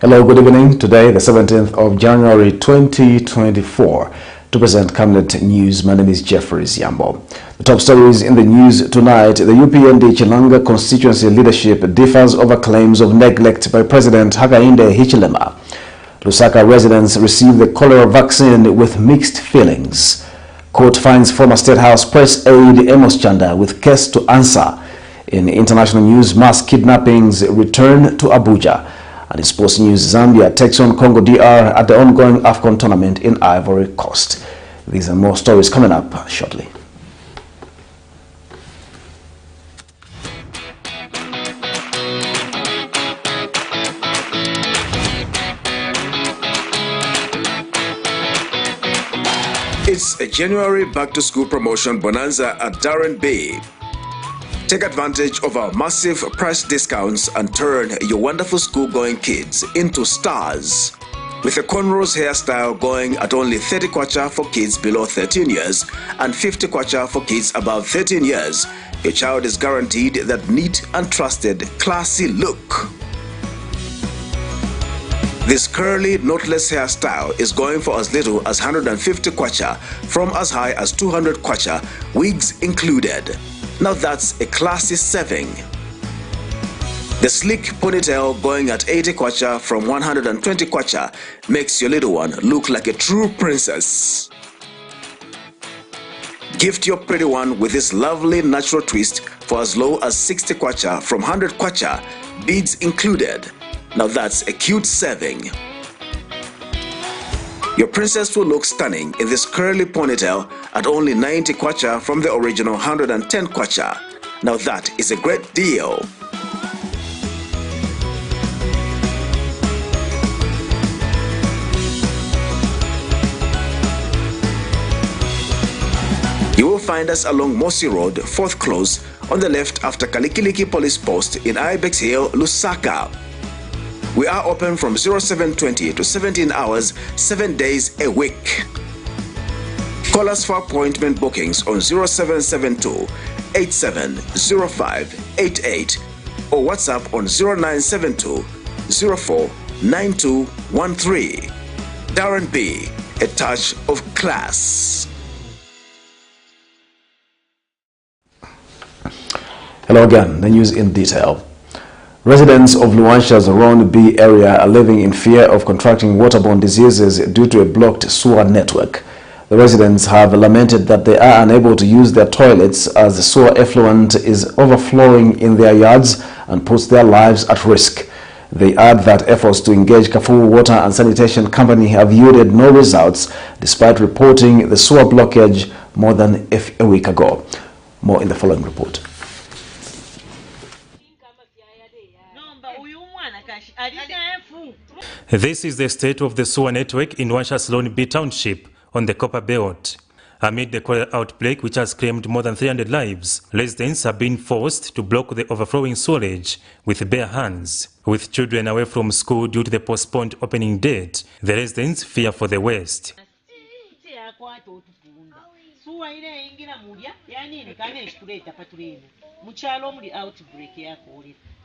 Hello, good evening. Today, the 17th of January 2024. To present Camnet News, my name is Jeffrey Yambo. The top stories in the news tonight: the UPND CHILANGA constituency leadership differs over claims of neglect by President HAKAINDE HICHILEMA. LUSAKA residents receive the cholera vaccine with mixed feelings. Court finds former State House press aide AMOS CHANDA with case to answer. In international news, mass kidnappings return to Abuja. And in sports news, Zambia takes on Congo DR at the ongoing AFCON tournament in Ivory Coast. These and more stories coming up shortly. It's a January back-to-school promotion bonanza at Darren Bay. Take advantage of our massive price discounts and turn your wonderful school-going kids into stars. With a cornrows hairstyle going at only 30 kwacha for kids below 13 years and 50 kwacha for kids above 13 years, your child is guaranteed that neat and trusted, classy look. This curly, knotless hairstyle is going for as little as 150 kwacha from as high as 200 kwacha, wigs included. Now that's a classy saving. The sleek ponytail going at 80 kwacha from 120 kwacha makes your little one look like a true princess. Gift your pretty one with this lovely natural twist for as low as 60 kwacha from 100 kwacha, beads included. Now that's a cute saving. Your princess will look stunning in this curly ponytail at only 90 kwacha from the original 110 kwacha. Now that is a great deal. You will find us along Mosi Road, 4th Close, on the left after Kalikiliki Police Post in Ibex Hill, Lusaka. We are open from 0720 to 17 hours, 7 days a week. Call us for appointment bookings on 0772 870588 or WhatsApp on 0972 04 9213. Darren B, a touch of class. Hello again, the news in detail. Residents of Luansha's Ron B area are living in fear of contracting waterborne diseases due to a blocked sewer network. The residents have lamented that they are unable to use their toilets as the sewer effluent is overflowing in their yards and puts their lives at risk. They add that efforts to engage Kafumu Water and Sanitation Company have yielded no results despite reporting the sewer blockage more than a week ago. More in the following report. This is the state of the sewer network in Luansha's Lone B Township on the Copper Belt. Amid the cholera outbreak, which has claimed more than 300 lives, residents have been forced to block the overflowing sewerage with bare hands. With children away from school due to the postponed opening date, the residents fear for the worst.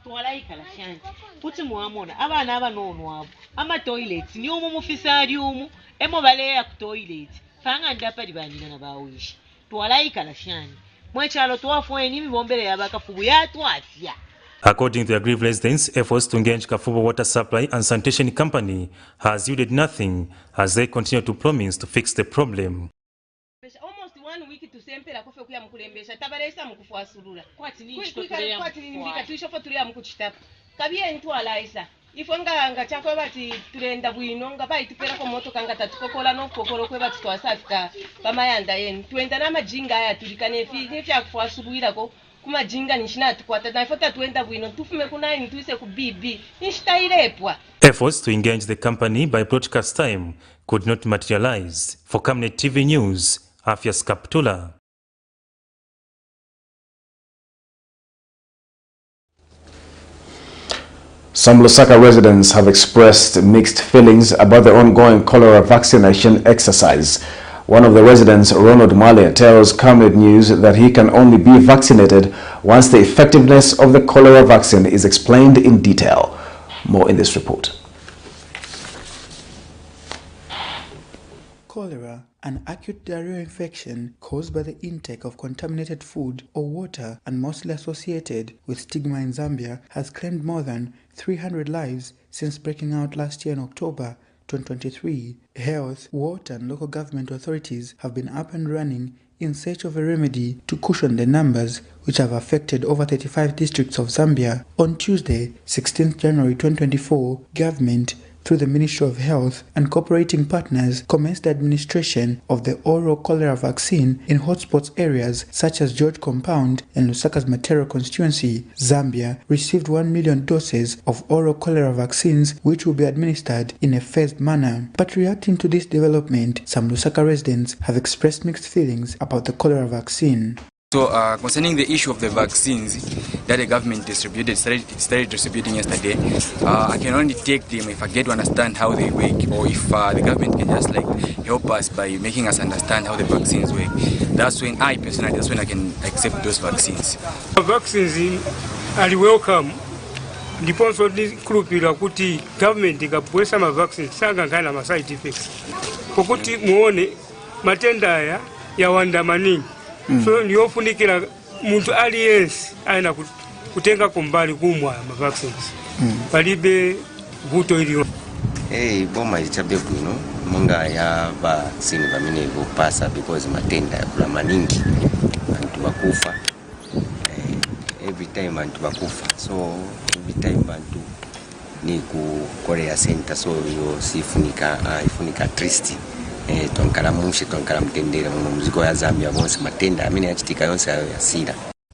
Twalayikala shanti kuti muamona abana abanonwabo ama toilets ni umu mufisari umu emo baleya ku toilets fanga ndapali banina na bawishi twalayikala shanti mwechalo twafweni mibombele yabakafubu yatwatya. According to the aggrieved residents, efforts to engage Kafumu Water Supply and Sanitation Company has yielded nothing as they continue to promise to fix the problem. Almost 1 week to sempera kofe kuya mukulembesha tabalesa mukufuasulula kwati tuishofa tulia mukuchitapa kabiye ntwalaisa ifanga nga chako bati tulenda bwino nga bayi tupera ko moto kanga tatukokola no kokolo kwe bati twasafika bamayanda yenu tuenda na majinga aya tulikane fi akufuasulira ko kuma jinga nishina tukwata na ifota tuenda bwino tufume kuna ni tuise ku BB nishitailepwa. Efforts to engage the company by broadcast time could not materialize. For Camnet TV News, Afias Kaptula. Some Lusaka residents have expressed mixed feelings about the ongoing cholera vaccination exercise. One of the residents, Ronald Male, tells Camnet News that he can only be vaccinated once the effectiveness of the cholera vaccine is explained in detail. More in this report. Cholera, an acute diarrheal infection caused by the intake of contaminated food or water and mostly associated with stigma in Zambia, has claimed more than 300 lives since breaking out last year in October 2023. Health, water and local government authorities have been up and running in search of a remedy to cushion the numbers which have affected over 35 districts of Zambia. On Tuesday, 16th January 2024, government, through the Ministry of Health and cooperating partners, commenced the administration of the oral cholera vaccine in hotspot areas such as George Compound and Lusaka's Matero constituency. Zambia received 1 million doses of oral cholera vaccines, which will be administered in a phased manner. But reacting to this development, some Lusaka residents have expressed mixed feelings about the cholera vaccine. So concerning the issue of the vaccines that the government started distributing yesterday, I can only take them if I get to understand how they work, or if the government can just help us by making us understand how the vaccines work. That's when I can accept those vaccines. Vaccines are welcome. Ndiponso ndikhulupirira kuti government ikapwesa ma vaccines sangakhala ma side effects. Pokuti muone matenda aya yawanda maningi. So niyofunikira muntu aliyense aina kutenga kumbali kumwa ma vaccines. Palibe vuto iliyo. Boma ichabe kuno munga ya vaccine vamene vopasa because matenda yakula maningi antu bakufa. Every time antu bakufa. So every time antu ni ku Korea Center, so yo ifunika triste.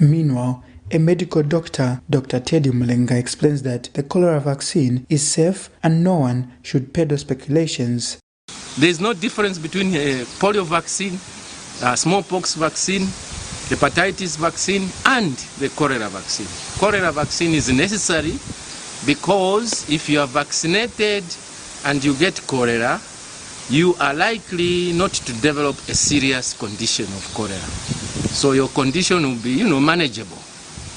Meanwhile, a medical doctor, Dr. Teddy Mulenga, explains that the cholera vaccine is safe and no one should peddle speculations. There is no difference between a polio vaccine, a smallpox vaccine, hepatitis vaccine, and the cholera vaccine. Cholera vaccine is necessary because if you are vaccinated and you get cholera, you are likely not to develop a serious condition of cholera. So your condition will be, manageable.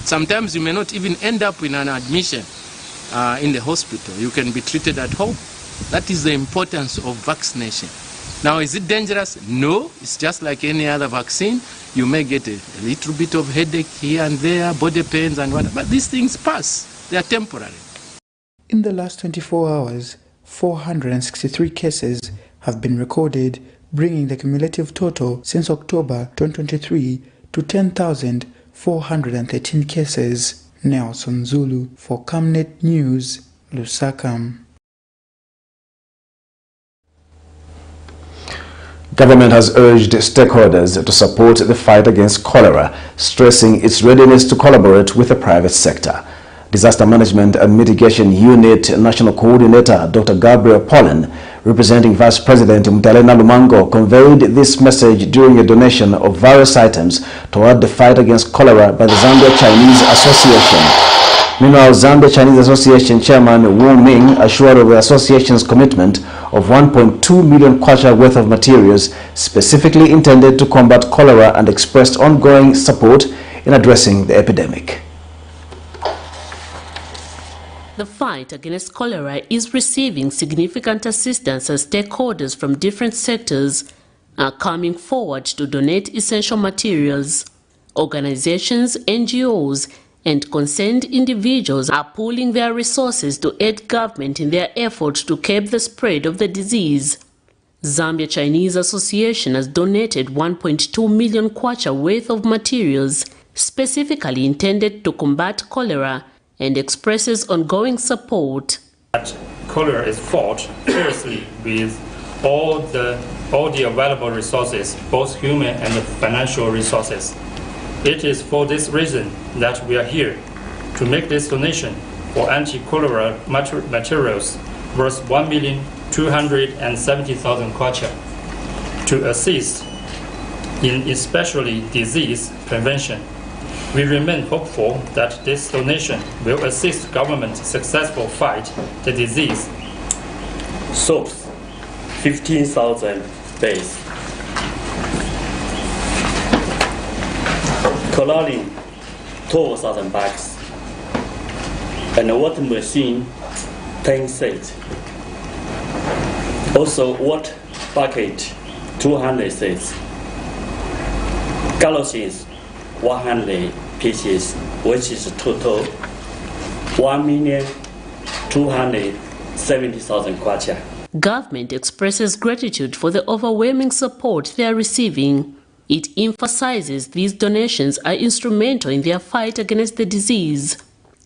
Sometimes you may not even end up in an admission in the hospital. You can be treated at home. That is the importance of vaccination. Now, is it dangerous? No, it's just like any other vaccine. You may get a little bit of headache here and there, body pains and whatever, but these things pass. They are temporary. In the last 24 hours, 463 cases have been recorded, bringing the cumulative total since October 2023 to 10,413 cases. Nelson Zulu for Camnet News, Lusaka. Government has urged stakeholders to support the fight against cholera, stressing its readiness to collaborate with the private sector. Disaster Management and Mitigation Unit National Coordinator Dr. Gabriel Pollen, representing Vice President Mtalena Lumango, conveyed this message during a donation of various items toward the fight against cholera by the Zambia Chinese Association. Meanwhile, Zambia Chinese Association Chairman Wu Ming assured of the association's commitment of 1.2 million kwacha worth of materials specifically intended to combat cholera and expressed ongoing support in addressing the epidemic. The fight against cholera is receiving significant assistance as stakeholders from different sectors are coming forward to donate essential materials. Organizations, NGOs, and concerned individuals are pooling their resources to aid government in their efforts to curb the spread of the disease. Zambia Chinese Association has donated 1.2 million kwacha worth of materials specifically intended to combat cholera and expresses ongoing support. Cholera is fought fiercely with all the available resources, both human and financial resources. It is for this reason that we are here to make this donation for anti-cholera materials worth 1,270,000 kwacha to assist in especially disease prevention. We remain hopeful that this donation will assist government's successful fight the disease. Soaps, 15,000 bags. Chlorine, 12,000 bags. And a water machine, 10 sets. Also, water bucket, 200 sets. Galosines, 100 pieces, which is total 1,270,000 kwacha. Government expresses gratitude for the overwhelming support they are receiving. It emphasizes these donations are instrumental in their fight against the disease.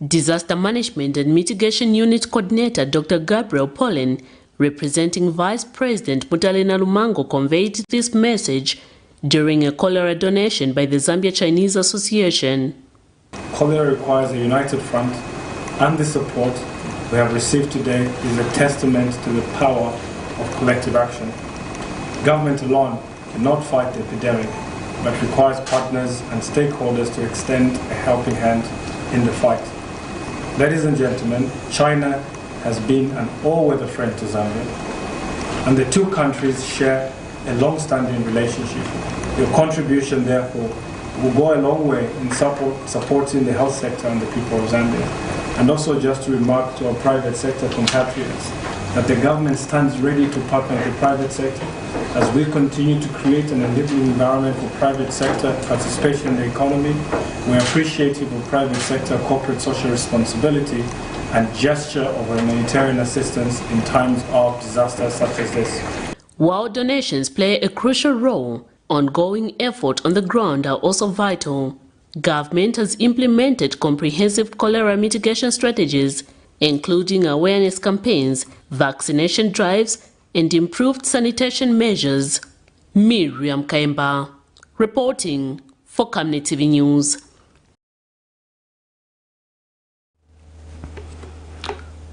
Disaster Management and Mitigation Unit Coordinator Dr. Gabriel Pollen, representing Vice President Mutalena Lumango, conveyed this message during a cholera donation by the Zambia Chinese Association. Cholera requires a united front, and the support we have received today is a testament to the power of collective action. Government alone cannot fight the epidemic, but requires partners and stakeholders to extend a helping hand in the fight. Ladies and gentlemen, China has been an all-weather friend to Zambia, and the two countries share a long-standing relationship. Your contribution, therefore, will go a long way in supporting the health sector and the people of Zambia. And also just to remark to our private sector compatriots that the government stands ready to partner with the private sector as we continue to create an enabling environment for private sector participation in the economy. We are appreciative of private sector corporate social responsibility and gesture of humanitarian assistance in times of disaster such as this. While donations play a crucial role, ongoing effort on the ground are also vital. Government has implemented comprehensive cholera mitigation strategies, including awareness campaigns, vaccination drives, and improved sanitation measures. Miriam Kaimba, reporting for Camnet TV News.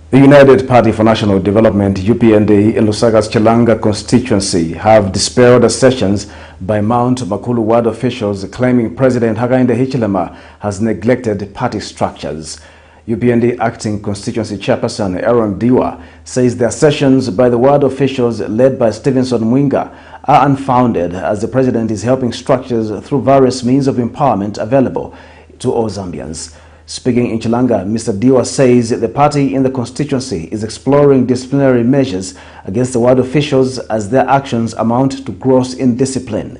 The United Party for National Development, UPND, in Lusaka's CHILANGA constituency have dispelled assertions by Mount Makulu ward officials claiming President HAKAINDE HICHILEMA has neglected party structures. UPND acting constituency chairperson Aaron Diwa says the assertions by the ward officials led by Stevenson Mwinga are unfounded, as the president is helping structures through various means of empowerment available to all Zambians. Speaking in Chilanga, Mr. Diwa says the party in the constituency is exploring disciplinary measures against the ward officials as their actions amount to gross indiscipline.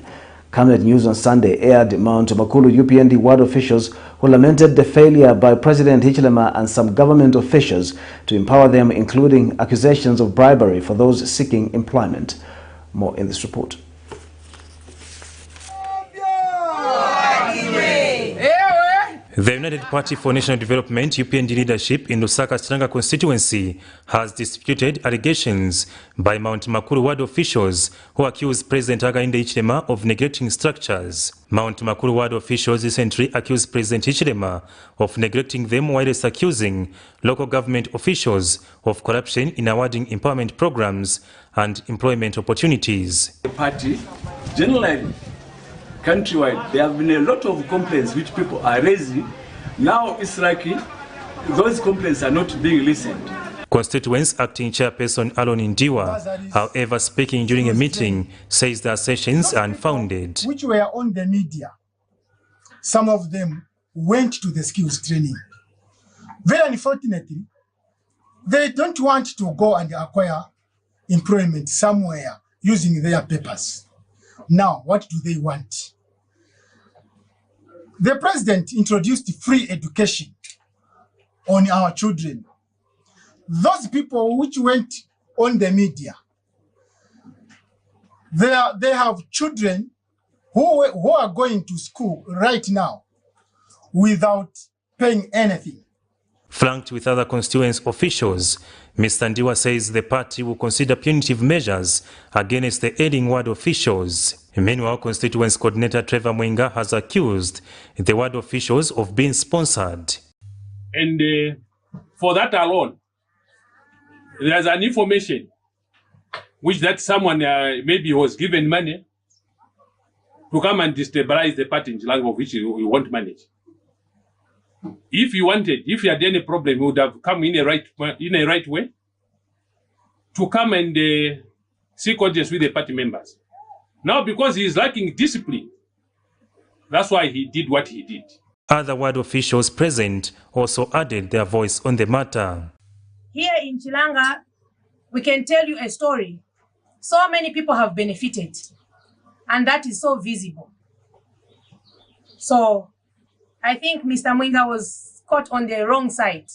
Camnet News on Sunday aired Mount Makulu UPND ward officials who lamented the failure by President Hichilema and some government officials to empower them, including accusations of bribery for those seeking employment. More in this report. The United Party for National Development UPND leadership in Lusaka's CHILANGA constituency has disputed allegations by Mount Makulu ward officials who accuse President HAKAINDE HICHILEMA of neglecting structures. Mount Makulu ward officials recently accused President HICHILEMA of neglecting them, whilst accusing local government officials of corruption in awarding empowerment programs and employment opportunities. The party, generally, countrywide, there have been a lot of complaints which people are raising. Now it's like those complaints are not being listened. Constituents acting chairperson Alon Ndiwa, however, speaking during a meeting, says the assertions are unfounded. Which were on the media, some of them went to the skills training. Very unfortunately, they don't want to go and acquire employment somewhere using their papers. Now, what do they want? The president introduced free education on our children. Those people which went on the media, they have children who are going to school right now without paying anything. Flanked with other constituents officials, Mr. Ndiwa says the party will consider punitive measures against the ailing ward officials. Meanwhile, constituents coordinator Trevor Mwinga has accused the ward officials of being sponsored. And for that alone, there's an information which that someone maybe was given money to come and destabilize the party in Chilanga, of which you won't manage. If you had any problem, you would have come in a right way to come and seek audience with the party members. Now, because he is lacking discipline, that's why he did what he did. Other ward officials present also added their voice on the matter. Here in Chilanga, we can tell you a story. So many people have benefited. and that is so visible. So I think Mr. Mwinga was caught on the wrong side.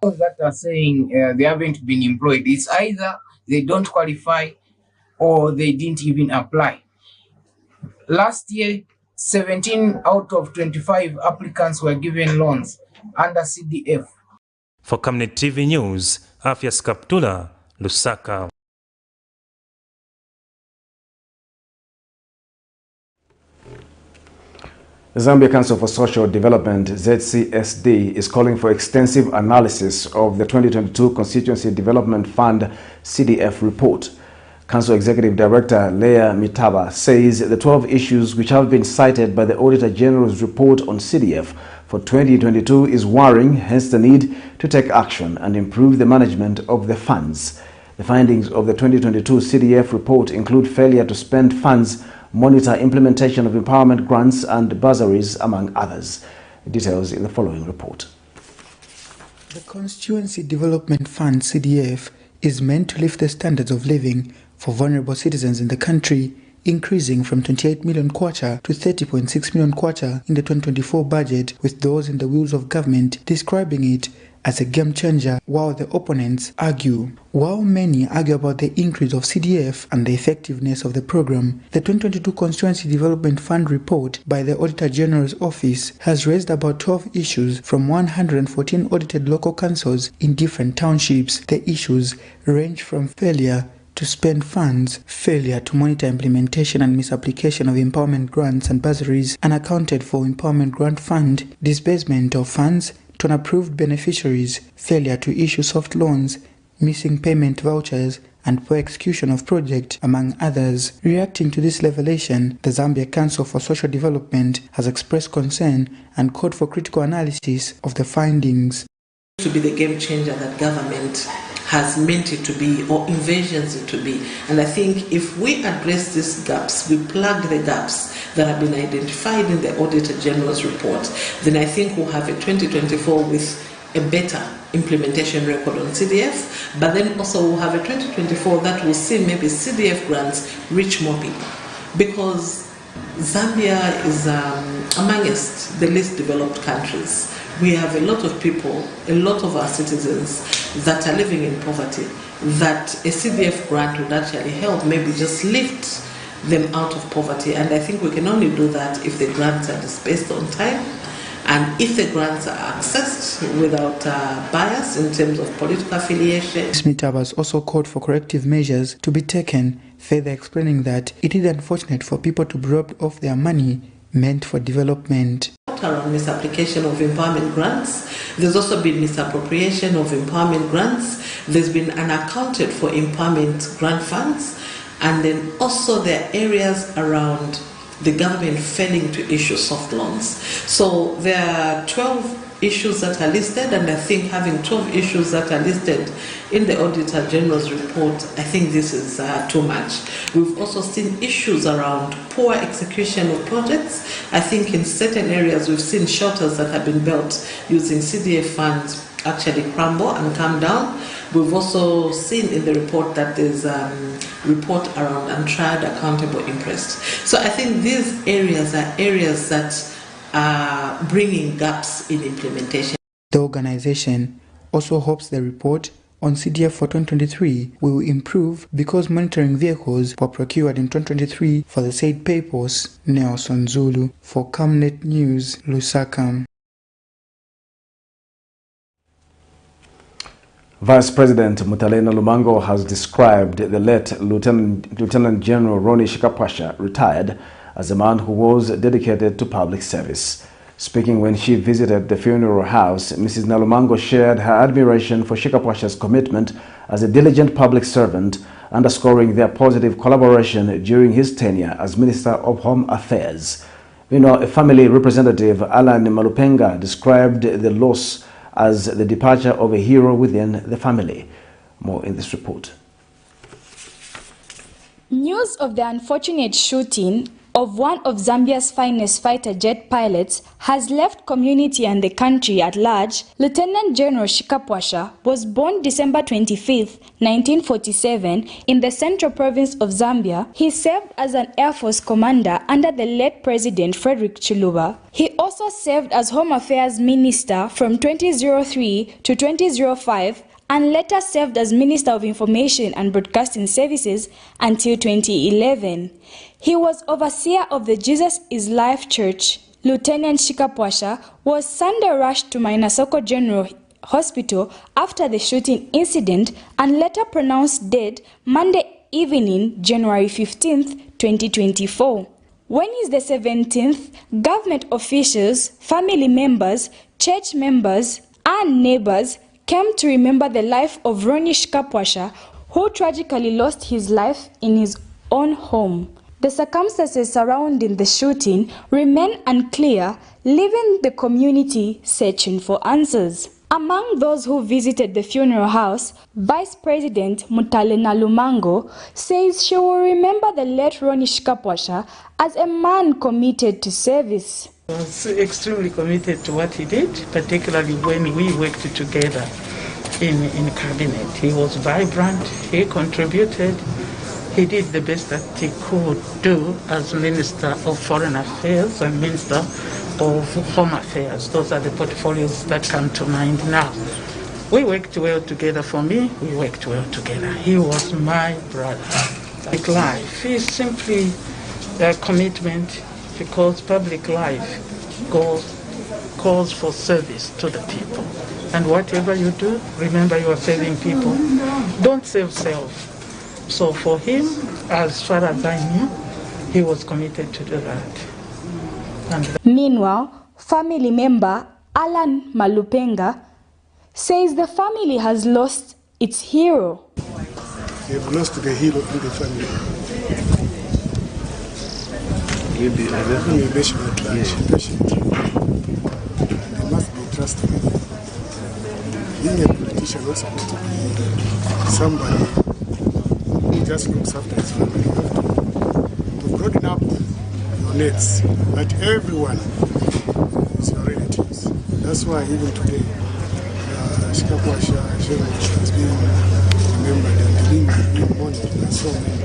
Those that are saying they haven't been employed, it's either they don't qualify or they didn't even apply. Last year, 17 out of 25 applicants were given loans under CDF. For Camnet TV News, Afias Kaptula, Lusaka. The Zambia Council for Social Development, ZCSD, is calling for extensive analysis of the 2022 Constituency Development Fund CDF report. Council Executive Director Leah Mitaba says the 12 issues which have been cited by the Auditor General's report on CDF for 2022 is worrying, hence the need to take action and improve the management of the funds. The findings of the 2022 CDF report include failure to spend funds, monitor implementation of empowerment grants and bursaries, among others. Details in the following report. The Constituency Development Fund CDF is meant to lift the standards of living for vulnerable citizens in the country, increasing from 28 million kwacha to 30.6 million kwacha in the 2024 budget, with those in the wheels of government describing it as a game changer, while the opponents argue. While many argue about the increase of CDF and the effectiveness of the program, the 2022 Constituency Development Fund report by the Auditor General's Office has raised about 12 issues from 114 audited local councils in different townships. The issues range from failure to spend funds, failure to monitor implementation and misapplication of empowerment grants and bursaries unaccounted for empowerment grant fund, disbursement of funds to unapproved beneficiaries, failure to issue soft loans, missing payment vouchers, and poor execution of project, among others. Reacting to this revelation, the Zambia Council for Social Development has expressed concern and called for critical analysis of the findings. To be the game changer that government has meant it to be or envisions it to be. And I think if we address these gaps, we plug the gaps that have been identified in the Auditor General's report, then I think we'll have a 2024 with a better implementation record on CDF, but then also we'll have a 2024 that will see maybe CDF grants reach more people. Because Zambia is amongst the least developed countries. We have a lot of people, a lot of our citizens that are living in poverty, that a CDF grant would actually help maybe just lift them out of poverty. And I think we can only do that if the grants are dispersed on time and if the grants are accessed without bias in terms of political affiliation. Ms. Mitaba has also called for corrective measures to be taken, further explaining that it is unfortunate for people to be robbed of their money meant for development. Around misapplication of empowerment grants. There's also been misappropriation of empowerment grants. There's been unaccounted for empowerment grant funds. And then also there are areas around the government failing to issue soft loans. So there are 12 issues that are listed, and I think having 12 issues that are listed in the Auditor General's report, I think this is too much. We've also seen issues around poor execution of projects. I think in certain areas we've seen shelters that have been built using CDF funds actually crumble and come down. We've also seen in the report that there's a report around untried accountable interest. So I think these areas are areas that are bringing gaps in implementation. The organization also hopes the report on CDF for 2023 will improve because monitoring vehicles were procured in 2023 for the said purpose. Nelson Zulu for Camnet News, Lusaka. Vice President Mutalena Lumango has described the late Lieutenant General Ronnie Shikapwasha, retired, as a man who was dedicated to public service. Speaking when she visited the funeral house, Mrs. Nalumango shared her admiration for Shikapwasha's commitment as a diligent public servant, underscoring their positive collaboration during his tenure as Minister of Home Affairs. A family representative, Alan Malupenga, described the loss as the departure of a hero within the family. More in this report. News of the unfortunate shooting of one of Zambia's finest fighter jet pilots has left community and the country at large. Lieutenant General Shikapwasha was born December 25, 1947 in the central province of Zambia. He served as an Air Force commander under the late President Frederick Chiluba. He also served as Home Affairs Minister from 2003 to 2005 and later served as Minister of Information and Broadcasting Services until 2011. He was overseer of the Jesus is Life Church. Lieutenant Shikapwasha was Sunday rushed to Mainasoko General Hospital after the shooting incident and later pronounced dead Monday evening, January 15, 2024. When is the 17th, government officials, family members, church members, and neighbors came to remember the life of Ronnie Shikapwasha, who tragically lost his life in his own home. The circumstances surrounding the shooting remain unclear, leaving the community searching for answers. Among those who visited the funeral house, Vice President Mutalena Lumango says she will remember the late Ronnie Shikapwasha as a man committed to service. He was extremely committed to what he did, particularly when we worked together in cabinet. He was vibrant, he contributed, he did the best that he could do as Minister of Foreign Affairs and Minister of Home Affairs. Those are the portfolios that come to mind now. We worked well together. For me, we worked well together. He was my brother. Public life is simply a commitment, because public life calls for service to the people. And whatever you do, remember you are serving people. Don't save self. So for him, as far as I knew, he was committed to do that. Meanwhile, family member Alan Malupenga says the family has lost its hero. We have lost the hero in the family. They must be trusted. Being a politician is not supposed to be somebody who just looks after his family. You have to broaden up your nets, that everyone is your relatives. That's why even today, Shikapwasha has been remembered and being mourned by so many,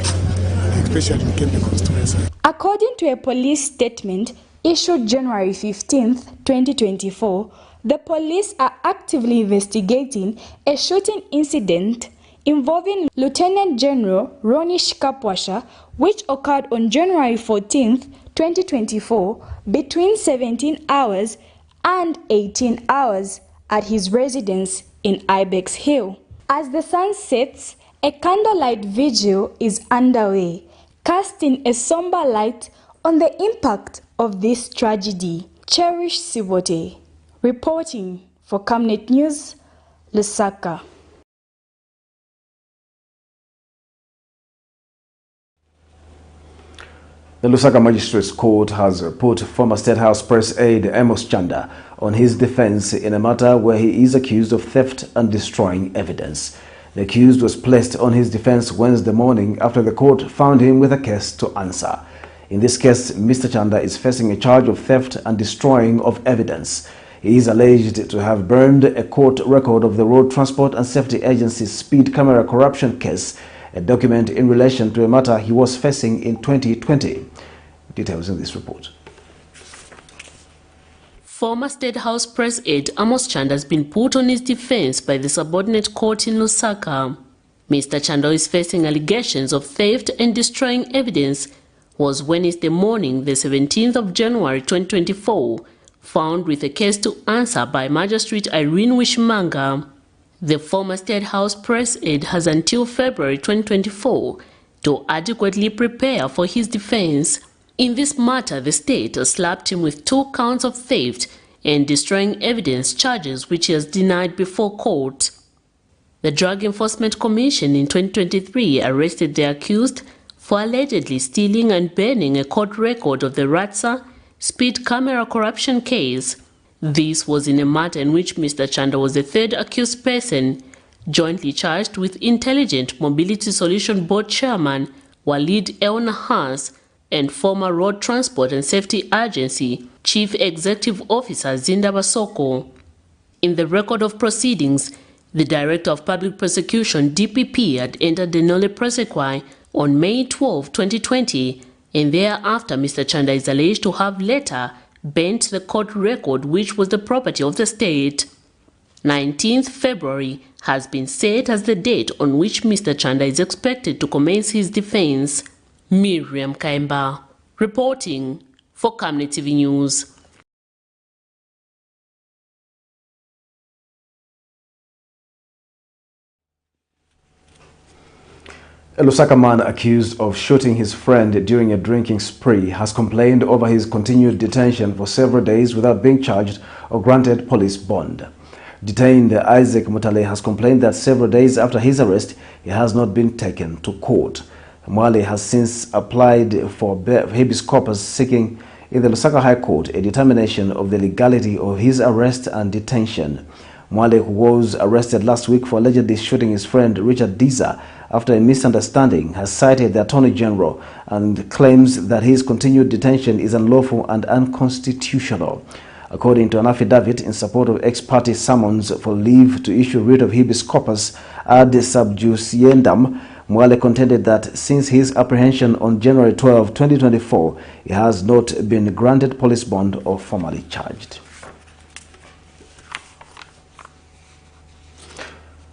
especially in Camnet constituency. According to a police statement issued January 15, 2024, the police are actively investigating a shooting incident involving Lieutenant General Ronnie Shikapwasha, which occurred on January 14, 2024, between 17 hours and 18 hours at his residence in Ibex Hill. As the sun sets, a candlelight vigil is underway, casting a somber light on the impact of this tragedy. Cherish Sibote, reporting for Camnet News, Lusaka. The Lusaka Magistrates Court has put former State House Press aide AMOS CHANDA on his defense in a matter where he is accused of theft and destroying evidence. The accused was placed on his defense Wednesday morning after the court found him with a case to answer. In this case, Mr. CHANDA is facing a charge of theft and destroying of evidence. He is alleged to have burned a court record of the Road Transport and Safety Agency's speed camera corruption case, a document in relation to a matter he was facing in 2020. Details in this report. Former State House Press aide AMOS CHANDA has been put on his defense by the subordinate court in Lusaka. Mr. CHANDA is facing allegations of theft and destroying evidence. Was Wednesday morning, the 17th of January 2024, found with a case to answer by Magistrate Irene Wishimanga. The former State House Press aide has until February 2024 to adequately prepare for his defense. In this matter, the state has slapped him with 2 counts of theft and destroying evidence charges which he has denied before court. The Drug Enforcement Commission in 2023 arrested the accused for allegedly stealing and burning a court record of the Ratsa speed camera corruption case. This was in a matter in which Mr. CHANDA was the third accused person, jointly charged with Intelligent Mobility Solution Board Chairman Walid El Nahas and former Road Transport and Safety Agency Chief Executive Officer Zinda Basoko. In the record of proceedings, the Director of Public Prosecution DPP had entered the Nole Prosequi on May 12, 2020, and thereafter Mr. Chanda is alleged to have later bent the court record which was the property of the state. 19th February has been set as the date on which Mr. Chanda is expected to commence his defense. Miriam Kaimba, reporting for Camnet TV News. A Lusaka man accused of shooting his friend during a drinking spree has complained over his continued detention for several days without being charged or granted police bond. Detained Isaac Mutale has complained that several days after his arrest, he has not been taken to court. Mwale has since applied for habeas corpus, seeking in the Lusaka High Court a determination of the legality of his arrest and detention. Mwale, who was arrested last week for allegedly shooting his friend Richard Diza after a misunderstanding, has cited the Attorney General and claims that his continued detention is unlawful and unconstitutional. According to an affidavit in support of ex-parte summons for leave to issue writ of habeas corpus ad sub judiciendum, Mwale contended that since his apprehension on January 12, 2024, he has not been granted police bond or formally charged.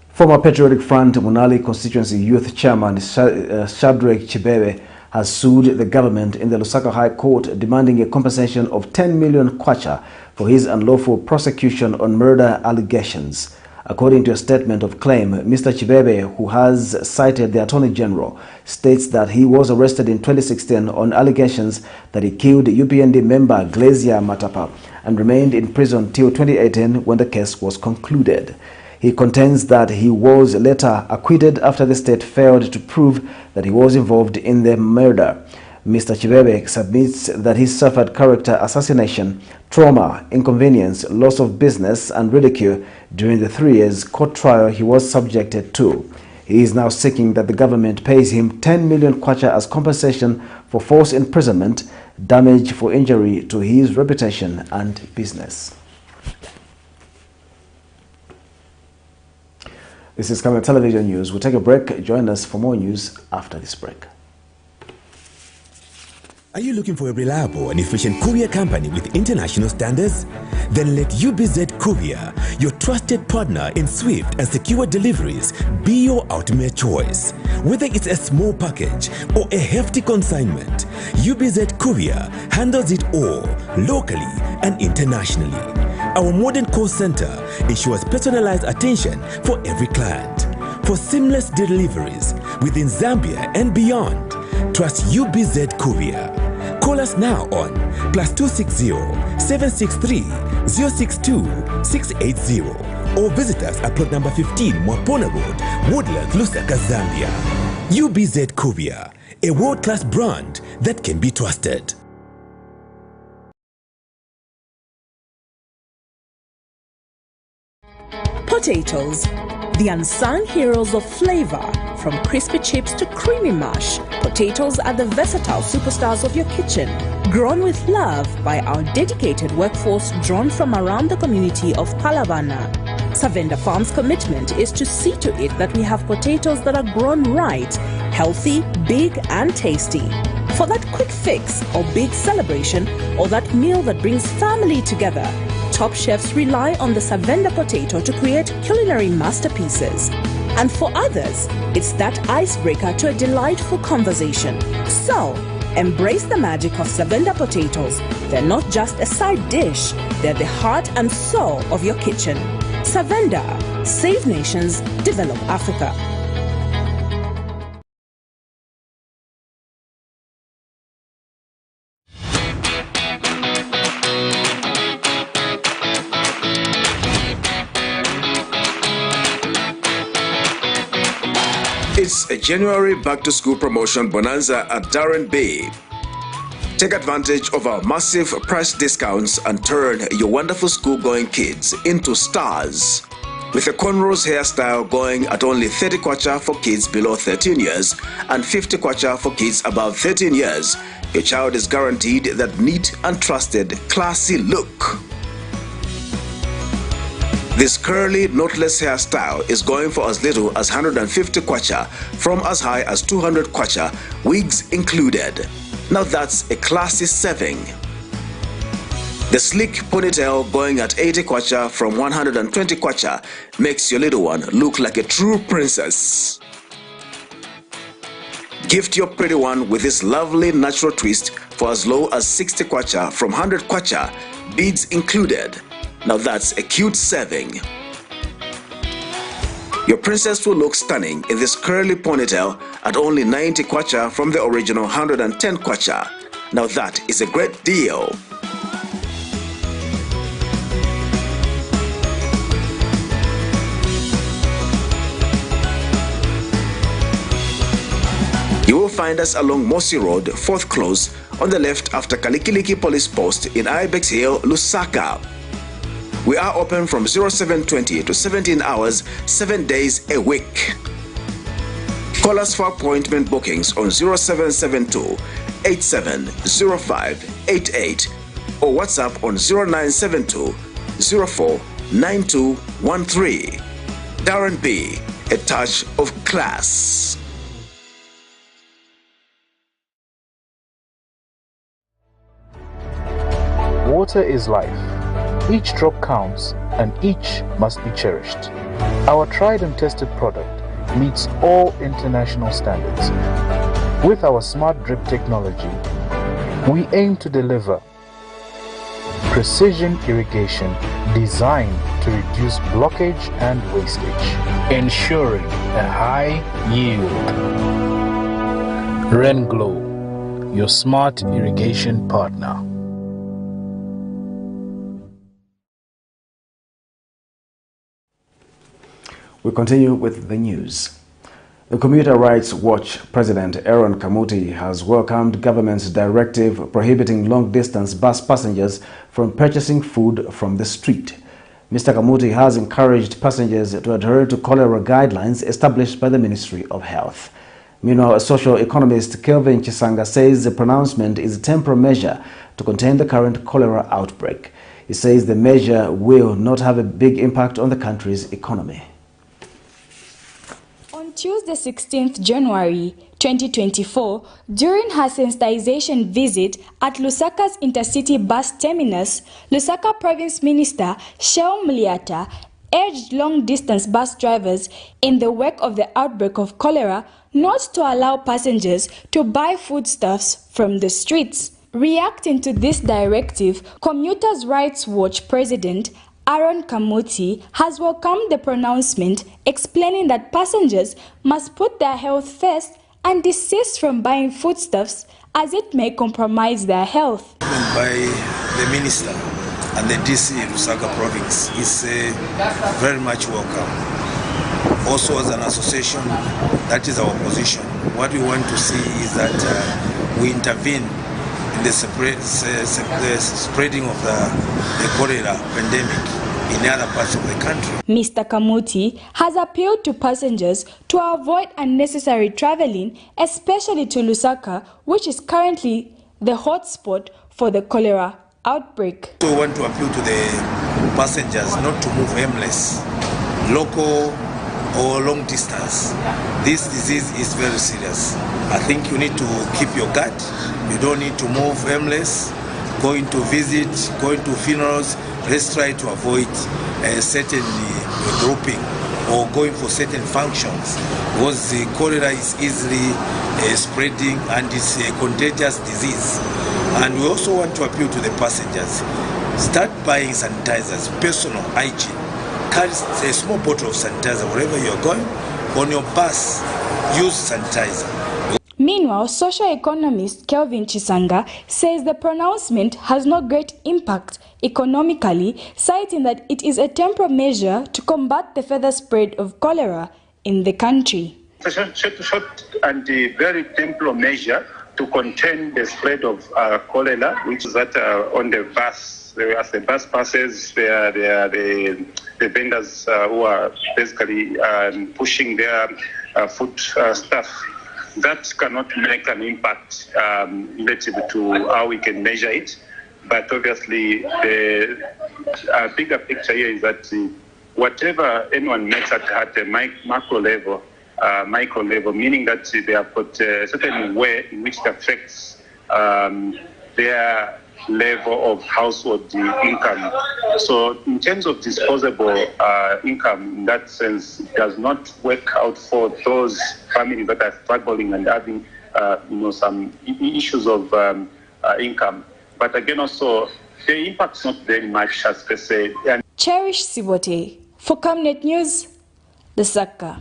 Former Patriotic Front Munali Constituency Youth Chairman Shadrach Chibebe has sued the government in the Lusaka High Court, demanding a compensation of 10 million kwacha for his unlawful prosecution on murder allegations. According to a statement of claim, Mr. Chibebe, who has cited the Attorney General, states that he was arrested in 2016 on allegations that he killed UPND member Glazier Matapa and remained in prison till 2018 when the case was concluded. He contends that he was later acquitted after the state failed to prove that he was involved in the murder. Mr. Chibebe submits that he suffered character assassination, trauma, inconvenience, loss of business, and ridicule during the 3 years court trial he was subjected to. He is now seeking that the government pays him 10 million kwacha as compensation for false imprisonment, damage for injury to his reputation and business. This is Camnet Television News. We'll take a break. Join us for more news after this break. Are you looking for a reliable and efficient courier company with international standards? Then let UBZ Courier, your trusted partner in swift and secure deliveries, be your ultimate choice. Whether it's a small package or a hefty consignment, UBZ Courier handles it all, locally and internationally. Our modern call center ensures personalized attention for every client. For seamless deliveries within Zambia and beyond, trust UBZ Courier. Call us now on +260 763 062 680 or visit us at plot number 15 Mwapona Road, Woodlands, Lusaka, Zambia. UBZ Courier, a world-class brand that can be trusted. Potatoes, the unsung heroes of flavor. From crispy chips to creamy mash, potatoes are the versatile superstars of your kitchen. Grown with love by our dedicated workforce drawn from around the community of Palavana. Savenda Farm's commitment is to see to it that we have potatoes that are grown right, healthy, big and tasty. For that quick fix or big celebration or that meal that brings family together, top chefs rely on the Savenda potato to create culinary masterpieces. And for others, it's that icebreaker to a delightful conversation. So, embrace the magic of Savenda potatoes. They're not just a side dish, they're the heart and soul of your kitchen. Savenda, save nations, develop Africa. It's a January back-to-school promotion bonanza at Darren Bay. Take advantage of our massive price discounts and turn your wonderful school-going kids into stars. With a cornrows hairstyle going at only 30 kwacha for kids below 13 years and 50 kwacha for kids above 13 years, your child is guaranteed that neat and trusted, classy look. This curly, knotless hairstyle is going for as little as 150 kwacha, from as high as 200 kwacha, wigs included. Now that's a classy saving. The sleek ponytail going at 80 kwacha from 120 kwacha makes your little one look like a true princess. Gift your pretty one with this lovely natural twist for as low as 60 kwacha from 100 kwacha, beads included. Now that's a cute saving. Your princess will look stunning in this curly ponytail at only 90 kwacha from the original 110 kwacha. Now that is a great deal. You will find us along Mosi Road, 4th Close, on the left after Kalikiliki Police Post in Ibex Hill, Lusaka. We are open from 0720 to 17 hours, 7 days a week. Call us for appointment bookings on 0772 870588 or WhatsApp on 0972 049213. Darren B, a touch of class. Water is life. Each drop counts and each must be cherished. Our tried and tested product meets all international standards. With our smart drip technology, we aim to deliver precision irrigation designed to reduce blockage and wastage, ensuring a high yield. Renglow, your smart irrigation partner. We continue with the news. The Commuter Rights Watch President Aaron Kamuti has welcomed government's directive prohibiting long-distance bus passengers from purchasing food from the street. Mr. Kamuti has encouraged passengers to adhere to cholera guidelines established by the Ministry of Health. Meanwhile, social economist Kelvin Chisanga says the pronouncement is a temporary measure to contain the current cholera outbreak. He says the measure will not have a big impact on the country's economy. On Tuesday, 16th January 2024, during her sensitization visit at Lusaka's intercity bus terminus, Lusaka Province Minister Sheo Mliata urged long-distance bus drivers in the wake of the outbreak of cholera not to allow passengers to buy foodstuffs from the streets. Reacting to this directive, Commuters' Rights Watch President Aaron Kamuti has welcomed the pronouncement, explaining that passengers must put their health first and desist from buying foodstuffs as it may compromise their health. By the minister and the DC in Lusaka province is very much welcome. Also as an association, that is our position. What we want to see is that we intervene in the spreading of the cholera pandemic in other parts of the country. Mr. Kamuti has appealed to passengers to avoid unnecessary traveling, especially to Lusaka, which is currently the hotspot for the cholera outbreak. So we want to appeal to the passengers not to move aimless, local or long distance. This disease is very serious. I think you need to keep your guard. You don't need to move aimless, going to visit, going to funerals. Let's try to avoid a certain grouping or going for certain functions, because the cholera is easily spreading and it's a contagious disease. And we also want to appeal to the passengers. Start buying sanitizers, personal hygiene. Carry a small bottle of sanitizer wherever you're going. On your bus, use sanitizer. Meanwhile, social economist Kelvin Chisanga says the pronouncement has no great impact economically, citing that it is a temporary measure to combat the further spread of cholera in the country. It's a short and very temporary measure to contain the spread of cholera, which is that on the bus, as the bus passes, there are the vendors who are basically pushing their food stuff. that cannot make an impact relative to how we can measure it. But obviously, the bigger picture here is that whatever anyone makes at a micro level, meaning that they have got a certain way in which it affects their level of household income. So in terms of disposable income, in that sense, it does not work out for those families that are struggling and having some issues of income. But again, also, the impact's not very much as per se. Cherish Sibote for Camnet News, LUSAKA.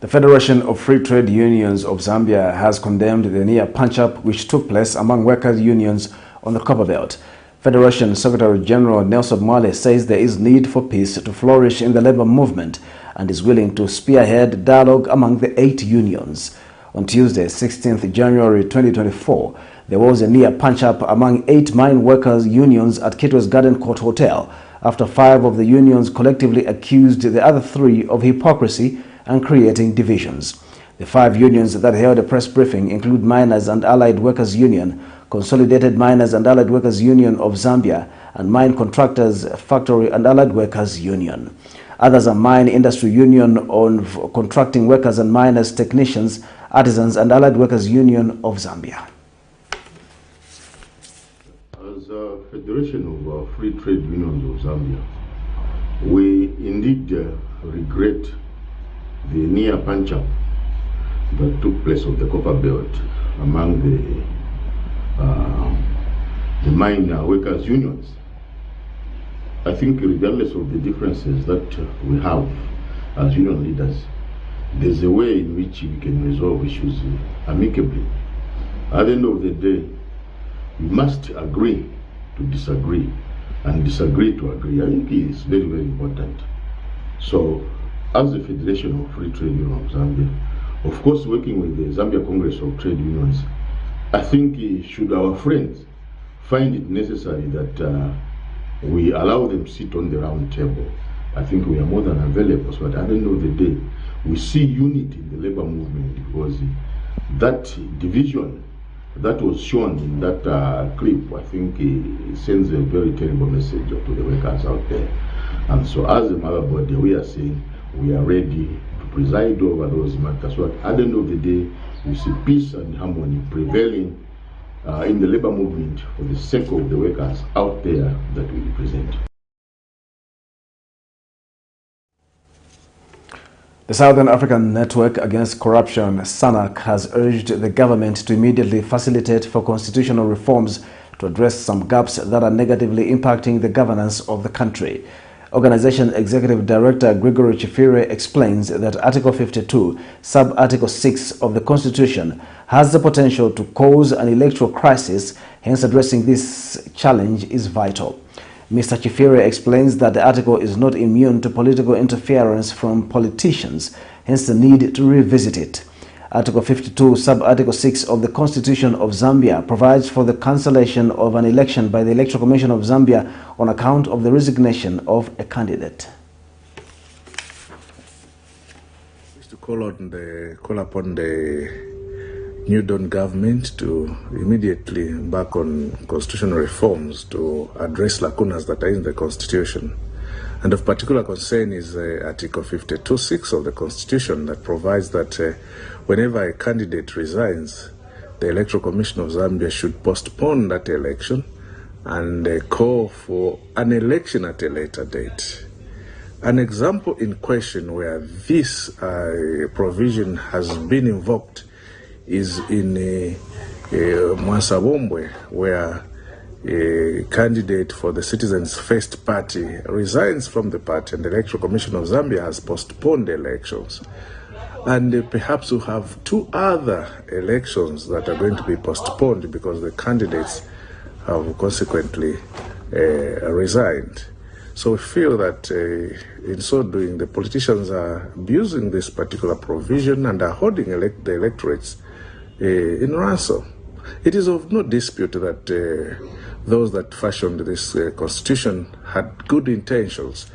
The Federation of Free Trade Unions of Zambia has condemned the near punch-up which took place among workers' unions on the Copper Belt. Federation Secretary General Nelson Mwale says there is need for peace to flourish in the labor movement and is willing to spearhead dialogue among the 8 unions. On Tuesday, 16th January 2024, there was a near punch-up among 8 mine workers' unions at Kitwe's Garden Court Hotel after 5 of the unions collectively accused the other 3 of hypocrisy and creating divisions. The 5 unions that held a press briefing include Miners and Allied Workers Union, Consolidated Miners and Allied Workers Union of Zambia, and Mine Contractors, Factory and Allied Workers Union. Others are Mine Industry Union on Contracting Workers and Miners, Technicians, Artisans and Allied Workers Union of Zambia. As a Federation of Free Trade Unions of Zambia, we indeed regret the near punch-up that took place of the Copper Belt among the mine workers' unions. I think regardless of the differences that we have as union leaders, there's a way in which we can resolve issues amicably. At the end of the day, we must agree to disagree and disagree to agree. I think it's very, very important. So, as the Federation of Free Trade Unions of Zambia, of course working with the Zambia Congress of Trade Unions, I think should our friends find it necessary that we allow them sit on the round table, I think we are more than available. So at the end of the day, we see unity in the labor movement, because that division that was shown in that clip, I think sends a very terrible message to the workers out there. And so as a mother body, we are saying we are ready to preside over those matters. So at the end of the day, we see peace and harmony prevailing in the labor movement for the sake of the workers out there that we represent. The Southern African Network Against Corruption, SANAC, has urged the government to immediately facilitate for constitutional reforms to address some gaps that are negatively impacting the governance of the country. Organization Executive Director Gregory Chifire explains that Article 52, Sub-Article 6 of the Constitution has the potential to cause an electoral crisis, hence addressing this challenge is vital. Mr. Chifire explains that the article is not immune to political interference from politicians, hence the need to revisit it. Article 52, Sub-Article 6 of the Constitution of Zambia provides for the cancellation of an election by the Electoral Commission of Zambia on account of the resignation of a candidate. To call upon the New Dawn government to immediately embark on constitutional reforms to address lacunas that are in the Constitution. And of particular concern is Article 52(6) of the Constitution that provides that whenever a candidate resigns, the Electoral Commission of Zambia should postpone that election and call for an election at a later date. An example in question where this provision has been invoked is in Mwansabombwe, where a candidate for the Citizens First Party resigns from the party, and the Electoral Commission of Zambia has postponed the elections. And perhaps we have 2 other elections that are going to be postponed because the candidates have consequently resigned. So we feel that in so doing, the politicians are abusing this particular provision and are holding the electorates in ransom. It is of no dispute that those that fashioned this constitution had good intentions,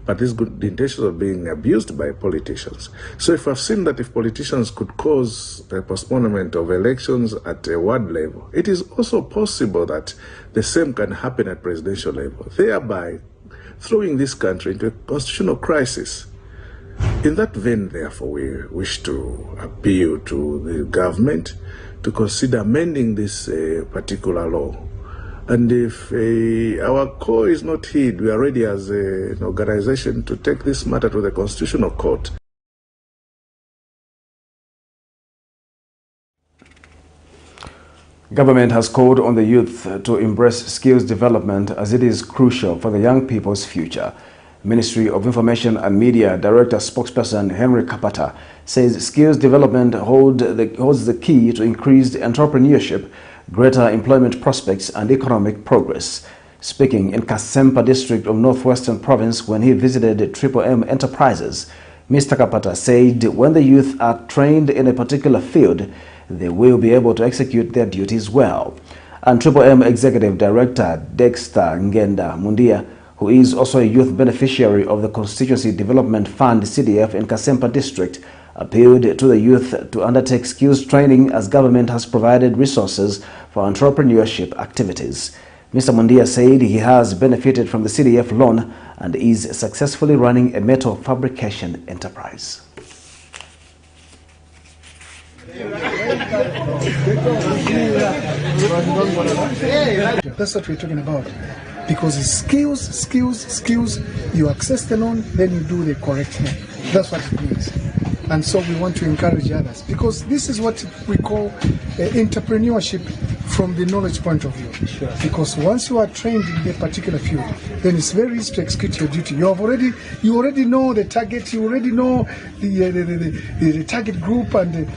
but these good intentions are being abused by politicians. So if I've seen that if politicians could cause the postponement of elections at a ward level, it is also possible that the same can happen at presidential level, thereby throwing this country into a constitutional crisis. In that vein, therefore, we wish to appeal to the government to consider amending this particular law. And if our call is not heeded, we are ready as an organization to take this matter to the Constitutional Court. Government has called on the youth to embrace skills development as it is crucial for the young people's future. Ministry of Information and Media Director spokesperson Henry Kapata says skills development holds the key to increased entrepreneurship, greater employment prospects and economic progress. Speaking in Kasempa district of Northwestern Province when he visited Triple M Enterprises, Mr. Kapata said when the youth are trained in a particular field, they will be able to execute their duties well. And Triple M Executive Director Dexter Ngenda Mundia, who is also a youth beneficiary of the Constituency Development Fund CDF in Kasempa district, appealed to the youth to undertake skills training as government has provided resources for entrepreneurship activities. Mr. Mundia said he has benefited from the CDF loan and is successfully running a metal fabrication enterprise. That's what we're talking about. Because it's skills, you access the loan, then you do the correct thing. That's what it means. And so we want to encourage others, because this is what we call entrepreneurship from the knowledge point of view. Sure. Because once you are trained in a particular field, then it's very easy to execute your duty. You already know the target, you already know the target group and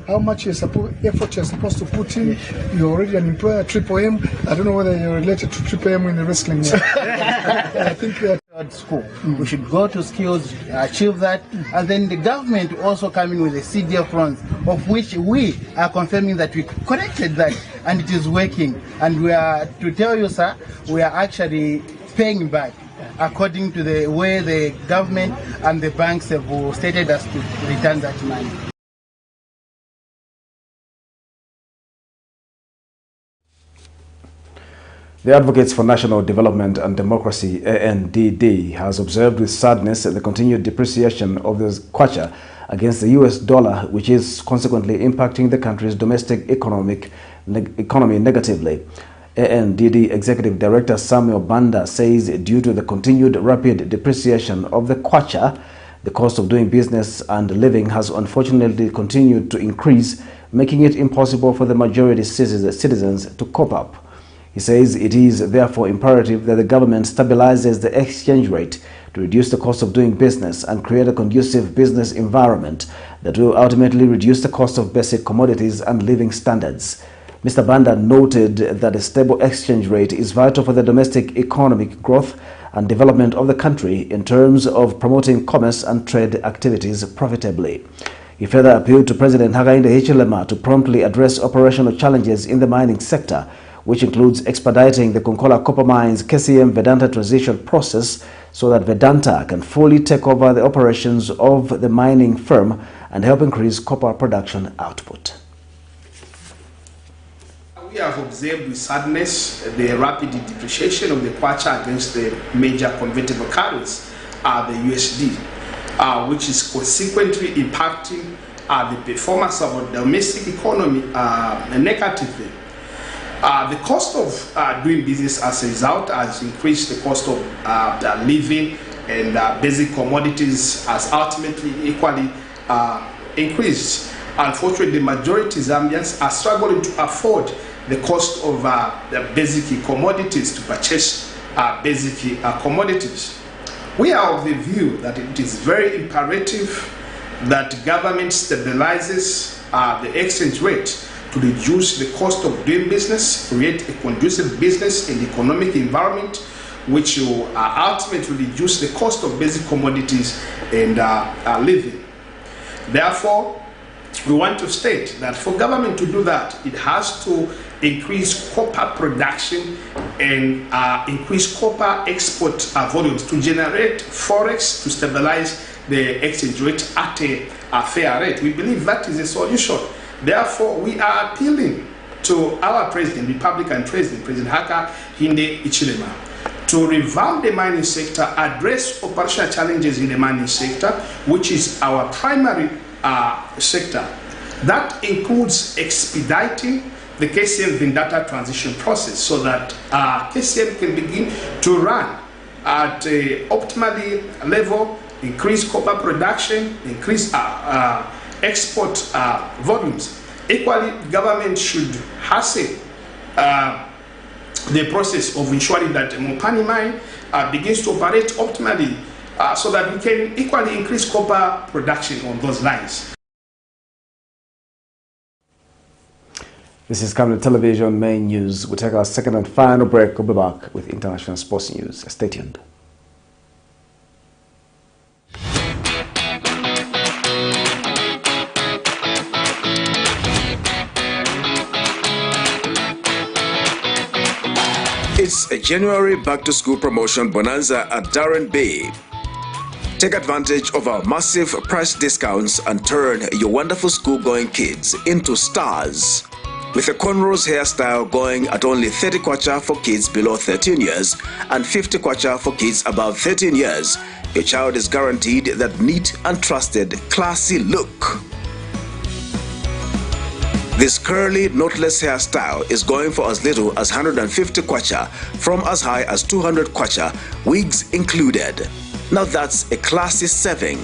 how much effort you're supposed to put in. You're already an employer at Triple M. I don't know whether you're related to Triple M in the wrestling world. I think at school. We should go to skills, achieve that, and then the government also come in with the CDF funds, of which we are confirming that we connected that and it is working. And we are, to tell you, sir, we are actually paying back according to the way the government and the banks have stated us to return that money. The Advocates for National Development and Democracy, ANDD, has observed with sadness the continued depreciation of the kwacha against the US dollar, which is consequently impacting the country's domestic economy negatively. ANDD Executive Director Samuel Banda says due to the continued rapid depreciation of the kwacha, the cost of doing business and living has unfortunately continued to increase, making it impossible for the majority citizens to cope up. He says it is therefore imperative that the government stabilizes the exchange rate to reduce the cost of doing business and create a conducive business environment that will ultimately reduce the cost of basic commodities and living standards. Mr. Banda noted that a stable exchange rate is vital for the domestic economic growth and development of the country in terms of promoting commerce and trade activities profitably. He further appealed to President HAKAINDE HICHILEMA to promptly address operational challenges in the mining sector, which includes expediting the Konkola Copper Mines KCM Vedanta transition process so that Vedanta can fully take over the operations of the mining firm and help increase copper production output. We have observed with sadness the rapid depreciation of the kwacha against the major convertible currency, the USD, which is consequently impacting the performance of our domestic economy negatively. The cost of doing business as a result has increased. The cost of living and basic commodities has ultimately equally increased. Unfortunately, the majority Zambians are struggling to afford the cost of the basic commodities, to purchase basic commodities. We are of the view that it is very imperative that government stabilizes the exchange rate to reduce the cost of doing business, create a conducive business and economic environment which will ultimately reduce the cost of basic commodities and living. Therefore, we want to state that for government to do that, it has to increase copper production and increase copper export volumes to generate forex to stabilize the exchange rate at a fair rate. We believe that is a solution. Therefore, we are appealing to our president, Republican President HAKAINDE HICHILEMA, to revamp the mining sector, address operational challenges in the mining sector, which is our primary sector. That includes expediting the KCM Vendetta transition process so that KCM can begin to run at a optimally level, increase copper production, increase export volumes. Equally, government should hasten the process of ensuring that Mopani mine begins to operate optimally so that we can equally increase copper production on those lines. This is Camnet Television Main News. We take our second and final break. We'll be back with international sports news. Stay tuned. It's a January back-to-school promotion bonanza at Darren Bay. Take advantage of our massive price discounts and turn your wonderful school-going kids into stars. With a cornrows hairstyle going at only 30 kwacha for kids below 13 years and 50 kwacha for kids above 13 years, your child is guaranteed that neat and trusted, classy look. This curly, knotless hairstyle is going for as little as 150 kwacha from as high as 200 kwacha, wigs included. Now that's a classy saving.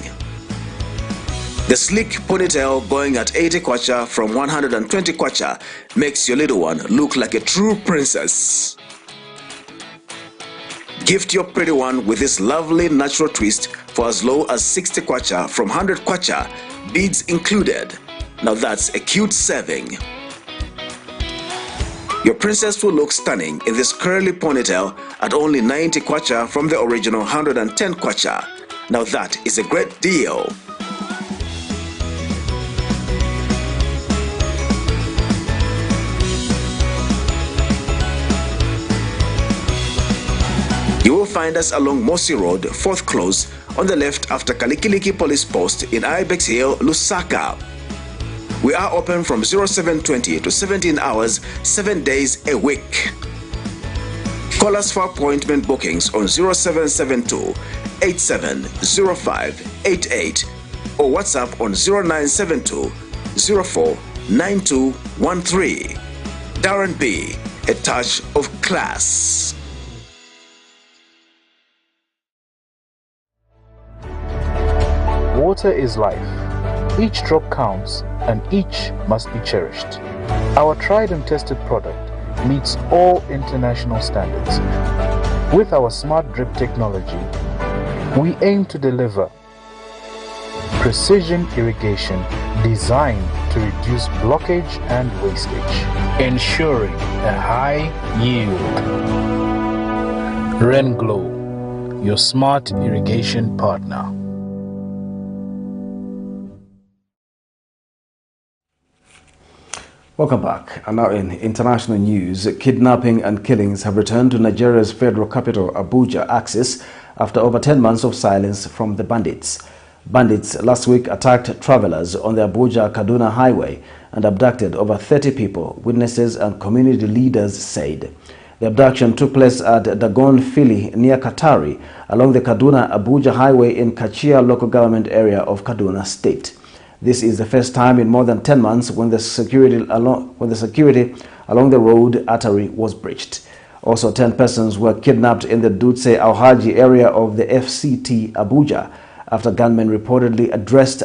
The sleek ponytail going at 80 kwacha from 120 kwacha makes your little one look like a true princess. Gift your pretty one with this lovely natural twist for as low as 60 kwacha from 100 kwacha, beads included. Now that's a cute saving. Your princess will look stunning in this curly ponytail at only 90 kwacha from the original 110 kwacha. Now that is a great deal. You will find us along Mosi Road, 4th Close, on the left after Kalikiliki Police Post in Ibex Hill, Lusaka. We are open from 0720 to 17 hours, 7 days a week. Call us for appointment bookings on 0772 870588 or WhatsApp on 0972 049213. Darren B, a touch of class. Water is life. Each drop counts and each must be cherished. Our tried and tested product meets all international standards. With our smart drip technology, we aim to deliver precision irrigation designed to reduce blockage and wastage, ensuring a high yield. Renglow, your smart irrigation partner. Welcome back. And now in international news, kidnapping and killings have returned to Nigeria's federal capital, Abuja, axis after over 10 months of silence from the bandits. Bandits last week attacked travelers on the Abuja-Kaduna highway and abducted over 30 people, witnesses and community leaders said. The abduction took place at Dagon Fili near Katari along the Kaduna-Abuja highway in Kachia local government area of Kaduna State. This is the first time in more than 10 months when the security along the road artery was breached. Also, 10 persons were kidnapped in the Dutse Auhaji area of the FCT Abuja after gunmen reportedly dressed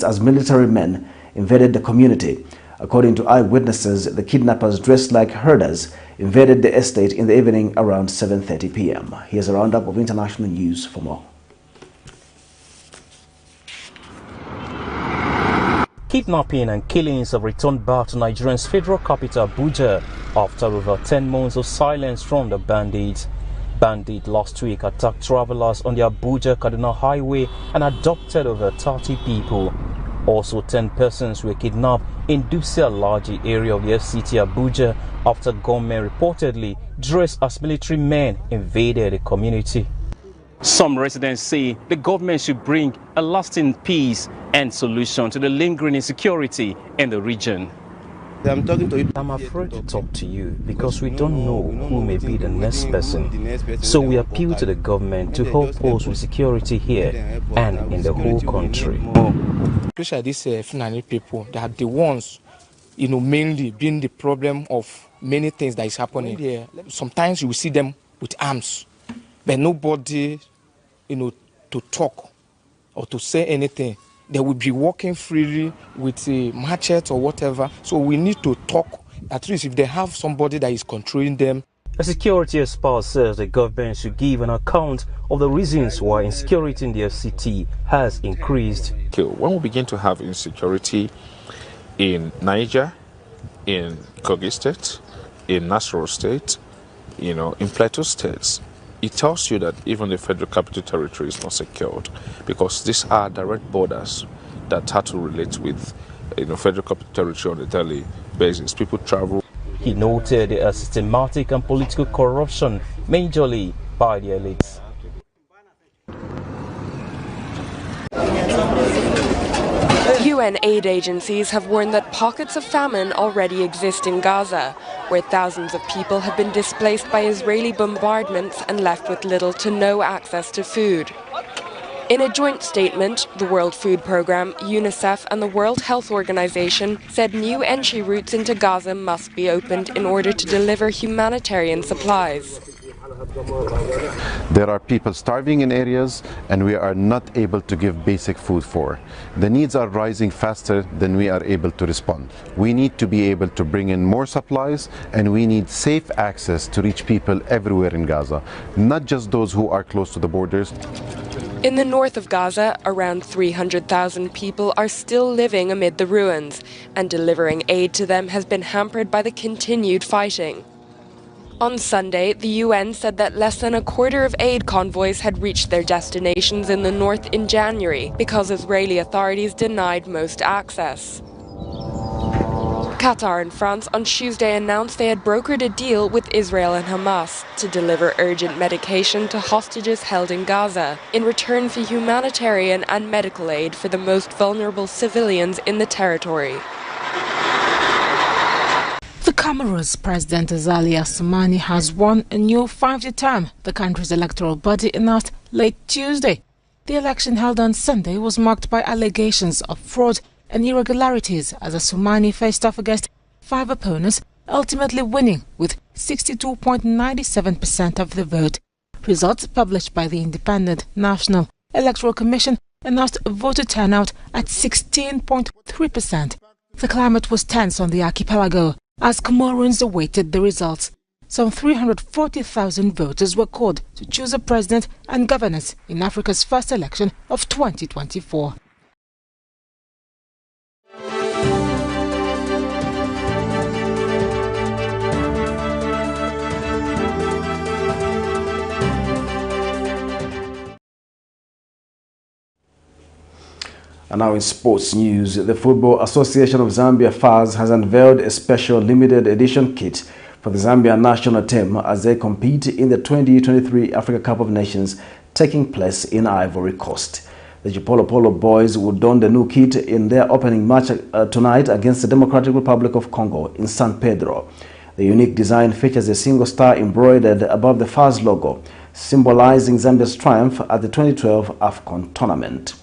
as military men invaded the community. According to eyewitnesses, the kidnappers dressed like herders invaded the estate in the evening around 7:30 p.m. Here's a roundup of international news for more. Kidnapping and killings have returned back to Nigeria's federal capital Abuja after over 10 months of silence from the bandits. Bandits last week attacked travelers on the Abuja-Kaduna highway and abducted over 30 people. Also, 10 persons were kidnapped in Dusia-Laji area of the FCT Abuja after gunmen reportedly dressed as military men invaded the community. Some residents say the government should bring a lasting peace and solution to the lingering insecurity in the region. I'm talking to you. I'm afraid to talk to you because we don't know who may be the next person. So we appeal to the government to help us with security here and in the whole country. Especially these Fulani people, they are the ones, mainly being the problem of many things that is happening here. Sometimes you will see them with arms, but nobody, to talk or to say anything. They will be walking freely with a machete or whatever. So we need to talk, at least if they have somebody that is controlling them. A security expert says the government should give an account of the reasons why insecurity in the FCT has increased. When we begin to have insecurity in Niger, in Kogi State, in Nasarawa State, in Plateau States, it tells you that even the Federal Capital Territory is not secured, because these are direct borders that have to relate with Federal Capital Territory on a daily basis. People travel. He noted there are systematic and political corruption, majorly by the elites. UN aid agencies have warned that pockets of famine already exist in Gaza, where thousands of people have been displaced by Israeli bombardments and left with little to no access to food. In a joint statement, the World Food Programme, UNICEF and the World Health Organization said new entry routes into Gaza must be opened in order to deliver humanitarian supplies. There are people starving in areas and we are not able to give basic food for. The needs are rising faster than we are able to respond. We need to be able to bring in more supplies, and we need safe access to reach people everywhere in Gaza, not just those who are close to the borders. In the north of Gaza, around 300,000 people are still living amid the ruins, and delivering aid to them has been hampered by the continued fighting. On Sunday, the UN said that less than a quarter of aid convoys had reached their destinations in the north in January because Israeli authorities denied most access. Qatar and France on Tuesday announced they had brokered a deal with Israel and Hamas to deliver urgent medication to hostages held in Gaza in return for humanitarian and medical aid for the most vulnerable civilians in the territory. The Cameroon's President Azali Assoumani has won a new 5-year term, the country's electoral body announced late Tuesday. The election held on Sunday was marked by allegations of fraud and irregularities as Assoumani faced off against 5 opponents, ultimately winning with 62.97% of the vote. Results published by the Independent National Electoral Commission announced voter turnout at 16.3%. The climate was tense on the archipelago as Comorians awaited the results. Some 340,000 voters were called to choose a president and governors in Africa's first election of 2024. And now in sports news, the Football Association of Zambia FAZ has unveiled a special limited edition kit for the Zambia national team as they compete in the 2023 Africa Cup of Nations taking place in Ivory Coast. The Chipolo Polo boys will don the new kit in their opening match tonight against the Democratic Republic of Congo in San Pedro. The unique design features a single star embroidered above the FAZ logo, symbolizing Zambia's triumph at the 2012 AFCON tournament.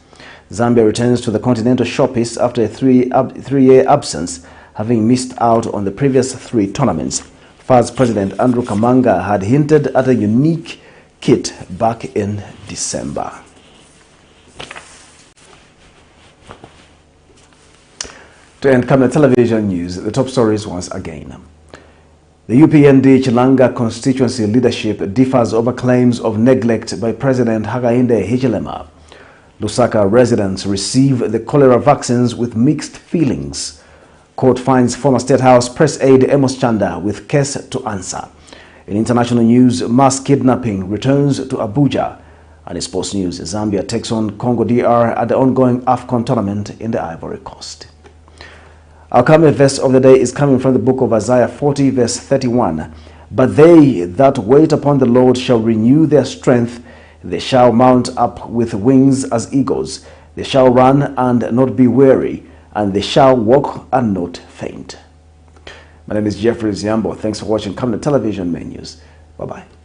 Zambia returns to the continental showpiece after a three-year absence, having missed out on the previous 3 tournaments. FAZ President Andrew Kamanga had hinted at a unique kit back in December. To end Camnet television news, the top stories once again. The UPND CHILANGA constituency leadership differs over claims of neglect by President HAKAINDE HICHILEMA. LUSAKA residents receive the cholera vaccines with mixed feelings. Court finds former State House press aide AMOS CHANDA with case to answer. In international news, mass kidnapping returns to Abuja. And in sports news, Zambia takes on Congo DR at the ongoing AFCON tournament in the Ivory Coast. Our Camnet verse of the day is coming from the book of Isaiah 40 verse 31. But they that wait upon the Lord shall renew their strength. They shall mount up with wings as eagles. They shall run and not be weary, and they shall walk and not faint. My name is Jeffrey Ziambo. Thanks for watching Camnet Television Main News. Bye-bye.